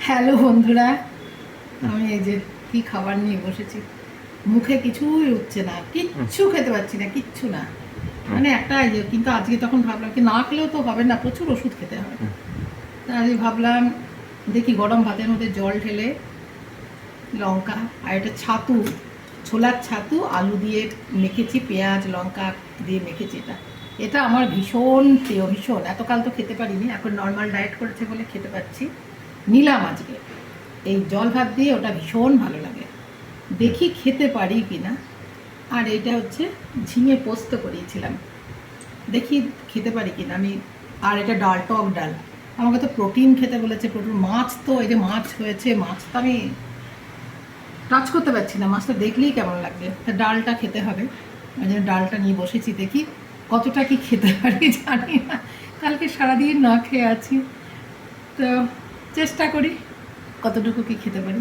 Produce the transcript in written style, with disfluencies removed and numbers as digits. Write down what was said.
Hello বন্ধুরা, আমি এই যে কি খাবার নিয়ে বসেছি। মুখে কিছুই উঠছে না, কিচ্ছু খেতে পাচ্ছি না, কিচ্ছু না। মানে একটা এই যে, কিন্তু আজকে তখন ভাবলাম কি না খেলেও তো হবে না, প্রচুর ওষুধ খেতে হবে। তা আমি ভাবলাম দেখি গরম ভাতের মধ্যে জল ঢেলে লঙ্কা আর একটা ছাতু, ছোলার ছাতু আলু দিয়ে মেখেছি, পেঁয়াজ লঙ্কা দিয়ে মেখেছি। এটা এটা আমার ভীষণ প্রিয়, ভীষণ। এতকাল তো খেতে পারিনি, এখন নর্মাল ডায়েট করেছে বলে খেতে পাচ্ছি। নিলাম আজকে এই জল ভাত দিয়ে, ওটা ভীষণ ভালো লাগে। দেখি খেতে পারি কি না। আর এটা হচ্ছে ঝিঙে পোস্ত করিয়েছিলাম, দেখি খেতে পারি কি না আমি। আর এটা ডাল, টক ডাল। আমাকে তো প্রোটিন খেতে বলেছে, প্রোটিন। মাছ তো এই যে মাছ হয়েছে, মাছ তো আমি টাচ করতে পারছি না, মাছটা দেখলেই কেমন লাগবে। তা ডালটা খেতে হবে, ওই জন্য ডালটা নিয়ে বসেছি। দেখি কতটা কি খেতে পারি জানি না, কালকে সারাদিন না খেয়ে আছি, তো চেষ্টা করি কতটুকু কি খেতে পারি।